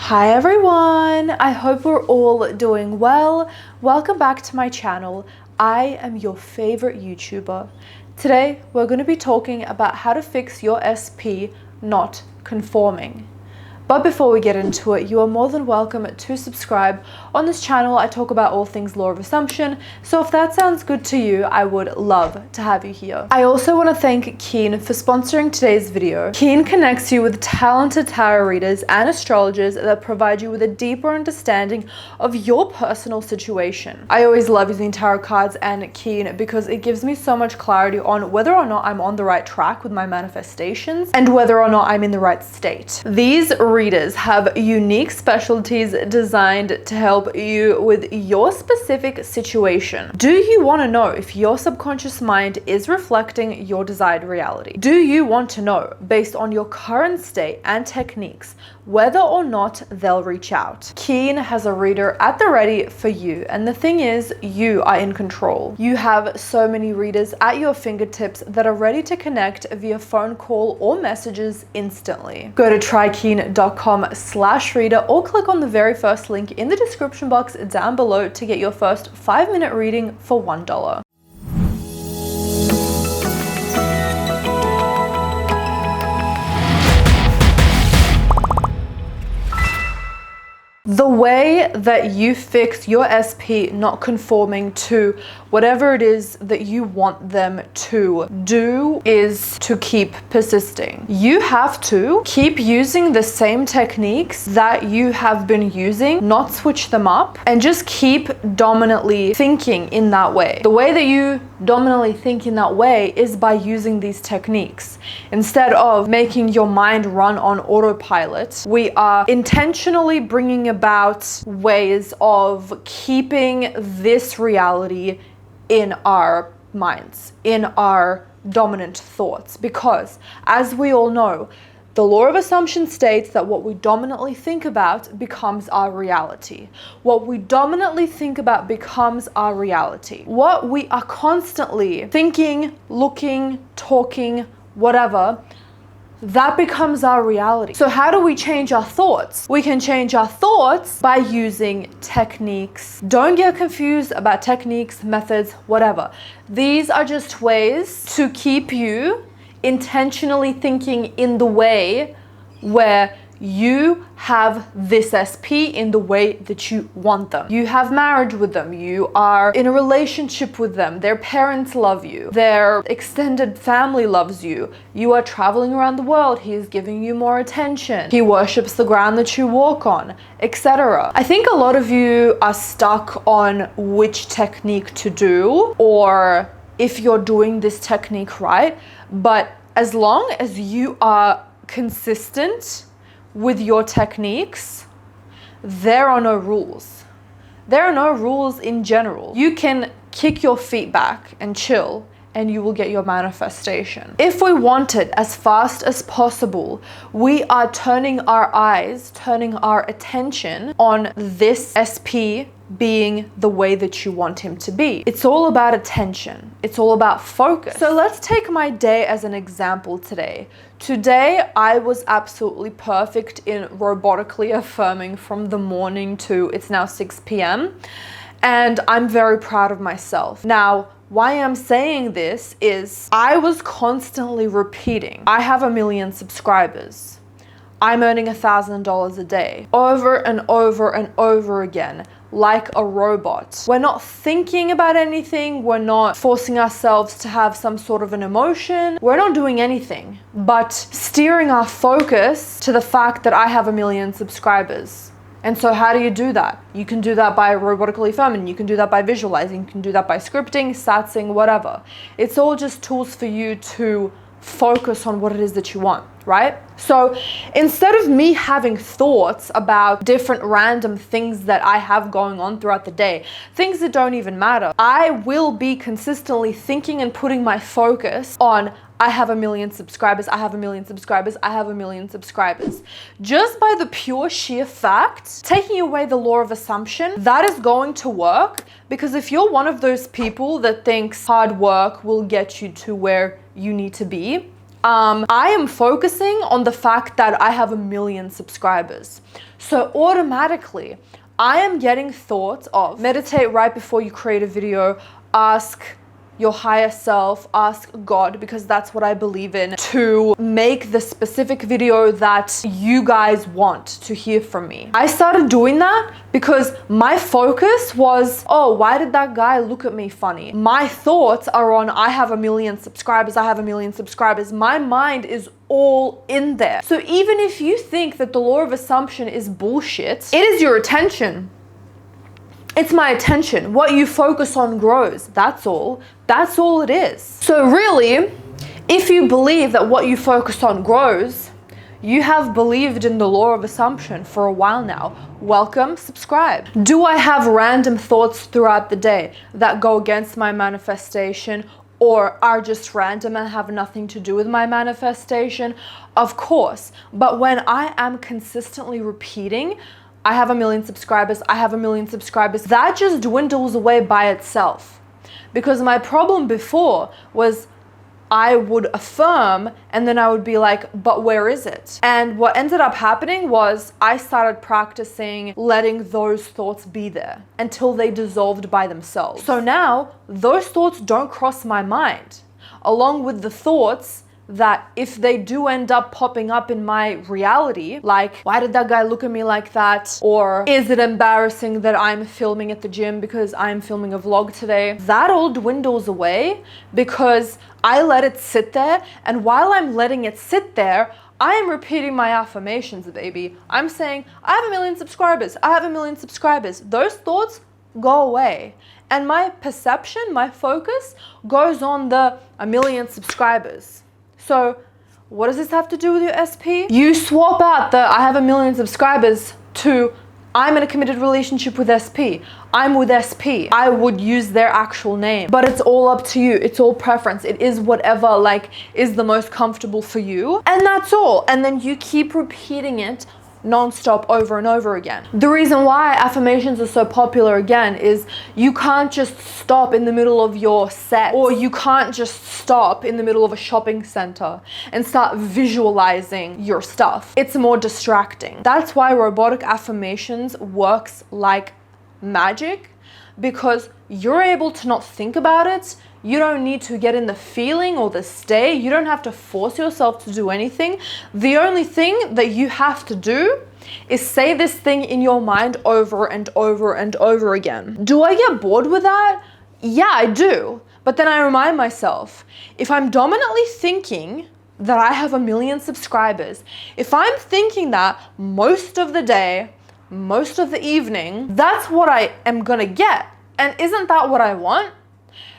Hi everyone, I hope we're all doing well. Welcome back to my channel. I am your favorite YouTuber. Today we're going to be talking about how to fix your SP not conforming. But before we get into it, you are more than welcome to subscribe. On this channel, I talk about all things law of assumption, so if that sounds good to you, I would love to have you here. I also want to thank Keen for sponsoring today's video. Keen connects you with talented tarot readers and astrologers that provide you with a deeper understanding of your personal situation. I always love using tarot cards and Keen because it gives me so much clarity on whether or not I'm on the right track with my manifestations and whether or not I'm in the right state. These readers have unique specialties designed to help you with your specific situation. Do you want to know if your subconscious mind is reflecting your desired reality? Do you want to know, based on your current state and techniques, whether or not they'll reach out? Keen has a reader at the ready for you, and the thing is, you are in control. You have so many readers at your fingertips that are ready to connect via phone call or messages instantly. Go to trykeen.com/Rita or click on the very first link in the description box down below to get your first 5-minute reading for $1. The way that you fix your SP not conforming to whatever it is that you want them to do is to keep persisting. You have to keep using the same techniques that you have been using, not switch them up, and just keep dominantly thinking in that way. The way that you dominantly think in that way is by using these techniques. Instead of making your mind run on autopilot, we are intentionally bringing about ways of keeping this reality in our minds, in our dominant thoughts. Because, as we all know, the law of assumption states that what we dominantly think about becomes our reality. What we dominantly think about becomes our reality. What we are constantly thinking, looking, talking, whatever, that becomes our reality. So how do we change our thoughts? We can change our thoughts by using techniques. Don't get confused about techniques, methods, whatever. These are just ways to keep you intentionally thinking in the way where you have this SP in the way that you want them. You have marriage with them. You are in a relationship with them. Their parents love you. Their extended family loves you. You are traveling around the world. He is giving you more attention. He worships the ground that you walk on, etc. I think a lot of you are stuck on which technique to do or if you're doing this technique right. But as long as you are consistent with your techniques, there are no rules. There are no rules in general. You can kick your feet back and chill and you will get your manifestation. If we want it as fast as possible, we are turning our eyes, turning our attention on this SP being the way that you want him to be. It's all about attention. It's all about focus. So let's take my day as an example today. Today, I was absolutely perfect in robotically affirming from the morning to it's now 6 p.m. And I'm very proud of myself. Now, why I'm saying this is I was constantly repeating, I have 1 million subscribers. I'm earning $1,000 a day, over and over and over again, like a robot. We're not thinking about anything. We're not forcing ourselves to have some sort of an emotion. We're not doing anything but steering our focus to the fact that I have 1 million subscribers. And so how do you do that? You can do that by robotically affirming. You can do that by visualizing. You can do that by scripting, satsing, whatever. It's all just tools for you to focus on what it is that you want, right? So instead of me having thoughts about different random things that I have going on throughout the day, things that don't even matter, I will be consistently thinking and putting my focus on I have 1 million subscribers, I have 1 million subscribers, I have 1 million subscribers. Just by the pure sheer fact, taking away the law of assumption, that is going to work, because if you're one of those people that thinks hard work will get you to where you need to be, I am focusing on the fact that I have 1 million subscribers. So automatically, I am getting thoughts of meditate right before you create a video, ask your higher self, ask God, because that's what I believe in, to make the specific video that you guys want to hear from me. I started doing that because my focus was, oh, why did that guy look at me funny? My thoughts are on, I have 1 million subscribers, I have 1 million subscribers. My mind is all in there. So even if you think that the law of assumption is bullshit, it is your attention. It's my attention. What you focus on grows. That's all. That's all it is. So really, if you believe that what you focus on grows, you have believed in the law of assumption for a while now. Welcome, subscribe. Do I have random thoughts throughout the day that go against my manifestation or are just random and have nothing to do with my manifestation? Of course. But when I am consistently repeating, I have 1 million subscribers, I have 1 million subscribers, that just dwindles away by itself. Because my problem before was I would affirm and then I would be like, but where is it? And what ended up happening was I started practicing letting those thoughts be there until they dissolved by themselves. So now those thoughts don't cross my mind, along with the thoughts that if they do end up popping up in my reality, like, why did that guy look at me like that? Or is it embarrassing that I'm filming at the gym because I'm filming a vlog today? That all dwindles away because I let it sit there. And while I'm letting it sit there, I am repeating my affirmations, baby. I'm saying, I have 1 million subscribers. I have 1 million subscribers. Those thoughts go away. And my perception, my focus goes on the 1 million subscribers. So what does this have to do with your SP? You swap out the I have 1 million subscribers to I'm in a committed relationship with SP. I'm with SP. I would use their actual name, but it's all up to you. It's all preference. It is whatever like is the most comfortable for you. And that's all. And then you keep repeating it non-stop over and over again. The reason why affirmations are so popular again is you can't just stop in the middle of your set, or you can't just stop in the middle of a shopping center and start visualizing your stuff. It's more distracting. That's why robotic affirmations works like magic, because you're able to not think about it. You don't need to get in the feeling or the state. You don't have to force yourself to do anything. The only thing that you have to do is say this thing in your mind over and over and over again. Do I get bored with that? Yeah, I do. But then I remind myself, if I'm dominantly thinking that I have 1 million subscribers, if I'm thinking that most of the day, most of the evening, that's what I am gonna get. And isn't that what I want?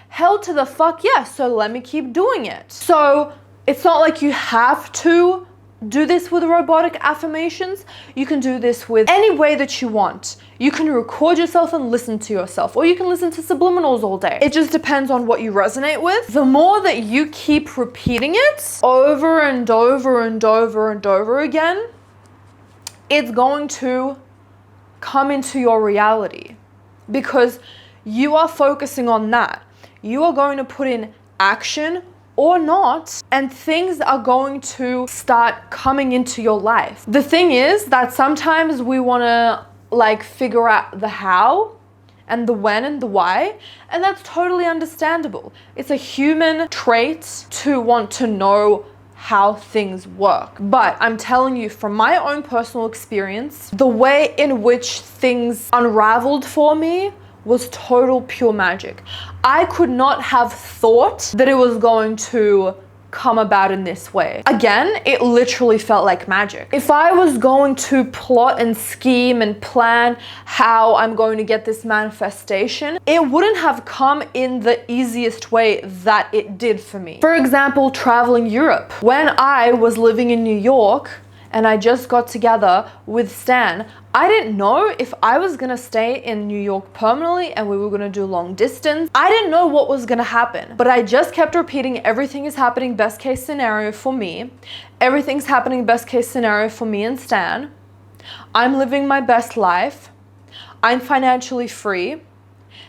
Hell to the fuck yes, so let me keep doing it. So it's not like you have to do this with robotic affirmations. You can do this with any way that you want. You can record yourself and listen to yourself, or you can listen to subliminals all day. It just depends on what you resonate with. The more that you keep repeating it over and over and over and over again, it's going to come into your reality because you are focusing on that. You are going to put in action or not, and things are going to start coming into your life. The thing is that sometimes we want to like figure out the how and the when and the why, and that's totally understandable. It's a human trait to want to know how things work. But I'm telling you from my own personal experience, the way in which things unraveled for me was total pure magic. I could not have thought that it was going to come about in this way. Again, it literally felt like magic. If I was going to plot and scheme and plan how I'm going to get this manifestation, it wouldn't have come in the easiest way that it did for me. For example, traveling Europe. When I was living in New York, and I just got together with Stan, I didn't know if I was gonna stay in New York permanently and we were gonna do long distance. I didn't know what was gonna happen, but I just kept repeating everything is happening best case scenario for me. Everything's happening best case scenario for me and Stan. I'm living my best life. I'm financially free.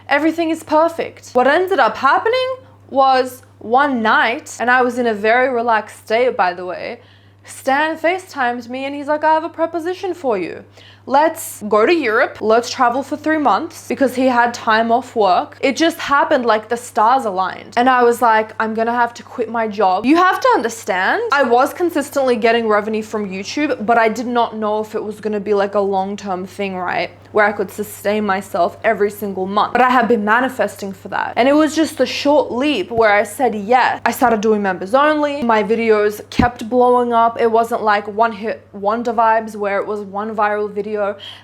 Everything is perfect. What ended up happening was one night, and I was in a very relaxed state, by the way, Stan FaceTimes me and he's like, I have a proposition for you. Let's go to Europe. Let's travel for 3 months, because he had time off work. It just happened like the stars aligned. And I was like, I'm gonna have to quit my job. You have to understand, I was consistently getting revenue from YouTube, but I did not know if it was gonna be like a long-term thing, right? Where I could sustain myself every single month. But I have been manifesting for that. And it was just a short leap where I said yes. I started doing members only. My videos kept blowing up. It wasn't like one hit wonder vibes where it was one viral video.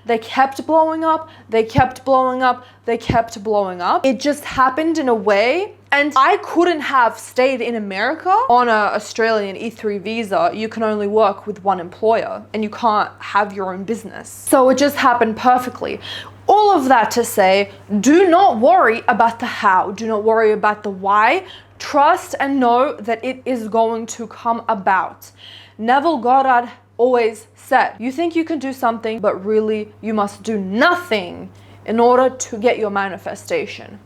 They kept blowing up, they kept blowing up, they kept blowing up. It just happened in a way. And I couldn't have stayed in America on an Australian E3 visa. You can only work with one employer and you can't have your own business. So it just happened perfectly. All of that to say, do not worry about the how. Do not worry about the why. Trust and know that it is going to come about. Neville Gad always said, you think you can do something, but really you must do nothing in order to get your manifestation.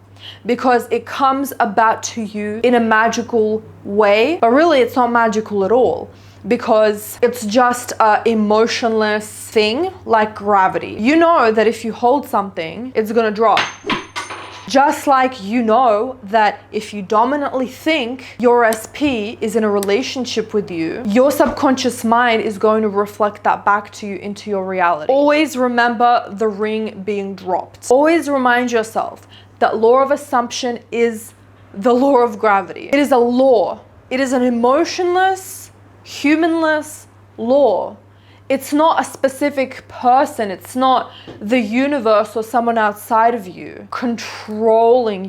Because it comes about to you in a magical way, but really it's not magical at all, because it's just an emotionless thing like gravity. You know that if you hold something, it's gonna drop. Just like you know that if you dominantly think your SP is in a relationship with you, your subconscious mind is going to reflect that back to you into your reality. Always remember the ring being dropped. Always remind yourself that law of assumption is the law of gravity. It is a law. It is an emotionless, humanless law. It's not a specific person. It's not the universe or someone outside of you, controlling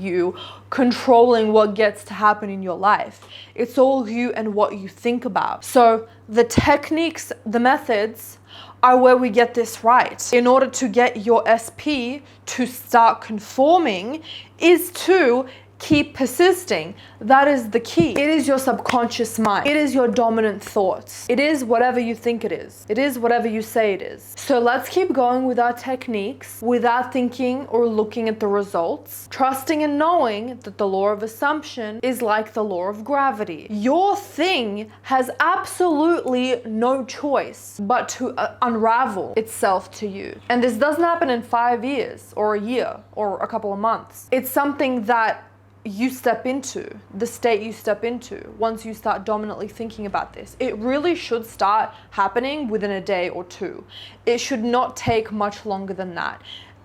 what gets to happen in your life. It's all you and what you think about. So the techniques, the methods are where we get this right. In order to get your SP to start conforming is to keep persisting. That is the key. It is your subconscious mind. It is your dominant thoughts. It is whatever you think it is. It is whatever you say it is. So let's keep going with our techniques without thinking or looking at the results, trusting and knowing that the law of assumption is like the law of gravity. Your thing has absolutely no choice but to unravel itself to you. And this doesn't happen in 5 years or a year or a couple of months. It's something that you step into, the state you step into once you start dominantly thinking about this. It really should start happening within a day or two. It should not take much longer than that.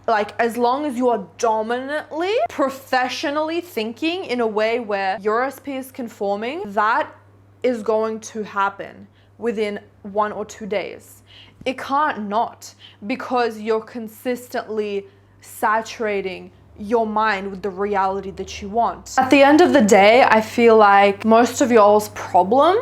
Like, as long as you are dominantly, professionally thinking in a way where your SP is conforming, that is going to happen within 1 or 2 days. It can't not, because you're consistently saturating your mind with the reality that you want. At the end of the day, I feel like most of y'all's problem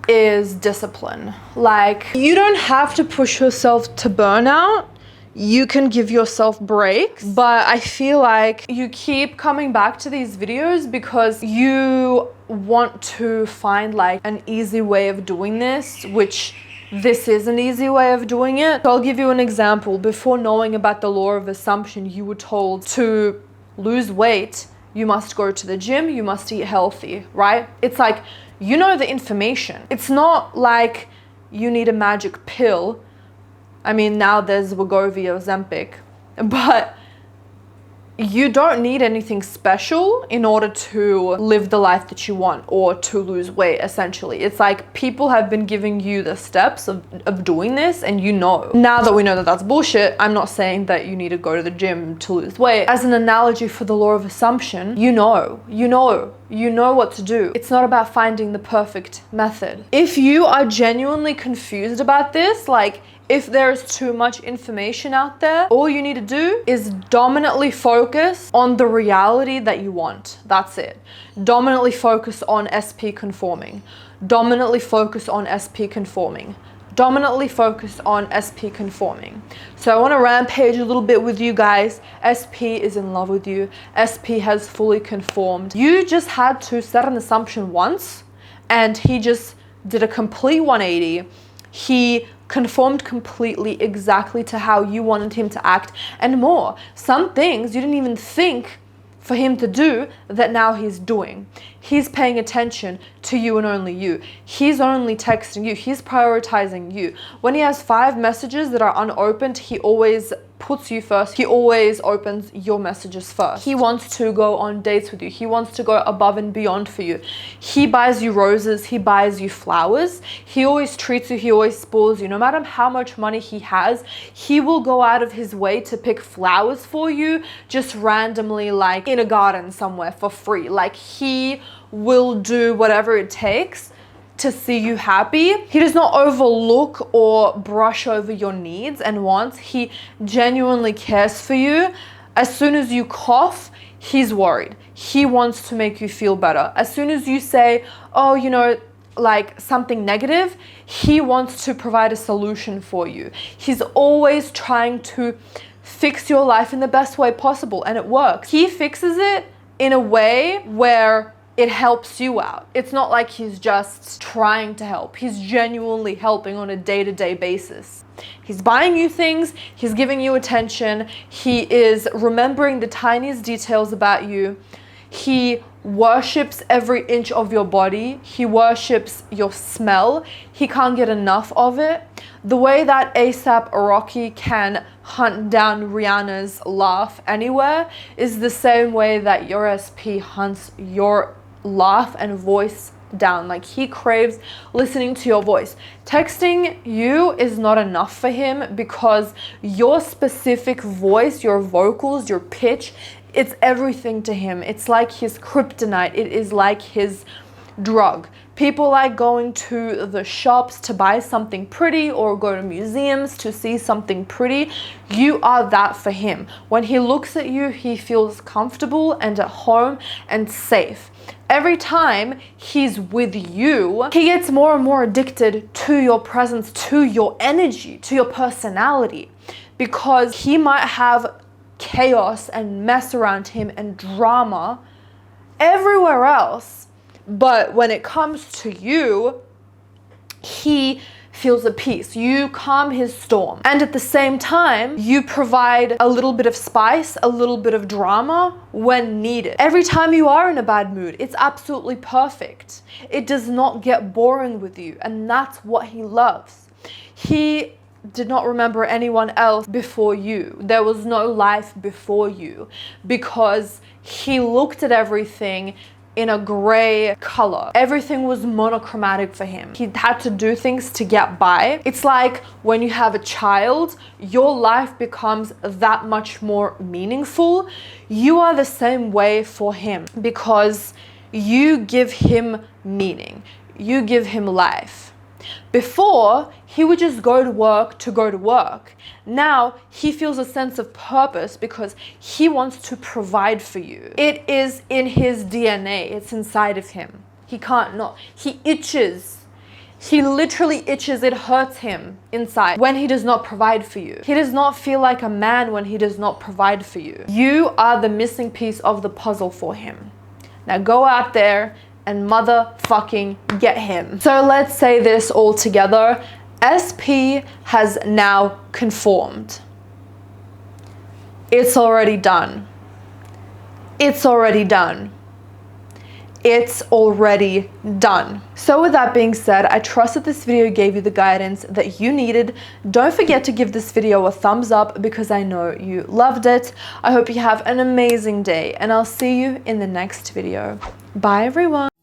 is discipline. Like, you don't have to push yourself to burnout. You can give yourself breaks, but I feel like you keep coming back to these videos because you want to find like an easy way of doing this, which this is an easy way of doing it. So I'll give you an example. Before knowing about the law of assumption, you were told to lose weight, you must go to the gym, you must eat healthy, right? It's like, you know the information. It's not like you need a magic pill. I mean, now there's Wegovy, Ozempic, but you don't need anything special in order to live the life that you want or to lose weight, essentially. It's like people have been giving you the steps of doing this, and you know. Now that we know that that's bullshit, I'm not saying that you need to go to the gym to lose weight. As an analogy for the law of assumption, you know what to do. It's not about finding the perfect method. If you are genuinely confused about this, like, if there's too much information out there, all you need to do is dominantly focus on the reality that you want. That's it. Dominantly focus on SP conforming. Dominantly focus on SP conforming. Dominantly focus on SP conforming. So I want to rampage a little bit with you guys. SP is in love with you. SP has fully conformed. You just had to set an assumption once, and he just did a complete 180. He conformed completely exactly to how you wanted him to act and more. Some things you didn't even think for him to do that now he's doing. He's paying attention to you and only you. He's only texting you. He's prioritizing you. When he has 5 messages that are unopened, he always puts you first. He always opens your messages first. He wants to go on dates with you. He wants to go above and beyond for you. He buys you roses. He buys you flowers. He always treats you. He always spoils you. No matter how much money he has, he will go out of his way to pick flowers for you just randomly, like in a garden somewhere for free. Like, he will do whatever it takes to see you happy. He does not overlook or brush over your needs and wants. He genuinely cares for you. As soon as you cough, he's worried. He wants to make you feel better. As soon as you say, oh, you know, like something negative, he wants to provide a solution for you. He's always trying to fix your life in the best way possible, and it works. He fixes it in a way where it helps you out. It's not like he's just trying to help. He's genuinely helping on a day-to-day basis. He's buying you things. He's giving you attention. He is remembering the tiniest details about you. He worships every inch of your body. He worships your smell. He can't get enough of it. The way that ASAP Rocky can hunt down Rihanna's laugh anywhere is the same way that your SP hunts your laugh and voice down. Like, he craves listening to your voice. Texting you is not enough for him because your specific voice, your vocals, your pitch, it's everything to him. It's like his kryptonite. It is like his drug. People like going to the shops to buy something pretty or go to museums to see something pretty. You are that for him. When he looks at you, he feels comfortable and at home and safe. Every time he's with you, he gets more and more addicted to your presence, to your energy, to your personality, because he might have chaos and mess around him and drama everywhere else. But when it comes to you, he feels at peace. You calm his storm. And at the same time, you provide a little bit of spice, a little bit of drama when needed. Every time you are in a bad mood, it's absolutely perfect. It does not get boring with you. And that's what he loves. He did not remember anyone else before you. There was no life before you, because he looked at everything in a gray color. Everything was monochromatic for him. He had to do things to get by. It's like when you have a child, your life becomes that much more meaningful. You are the same way for him, because you give him meaning. You give him life. Before, he would just go to work to go to work. Now, he feels a sense of purpose because he wants to provide for you. It is in his DNA. It's inside of him. He can't not. He itches. He literally itches. It hurts him inside when he does not provide for you. He does not feel like a man when he does not provide for you. You are the missing piece of the puzzle for him. Now go out there and motherfucking get him. So let's say this all together. SP has now conformed. It's already done. It's already done. It's already done. So with that being said, I trust that this video gave you the guidance that you needed. Don't forget to give this video a thumbs up because I know you loved it. I hope you have an amazing day, and I'll see you in the next video. Bye everyone.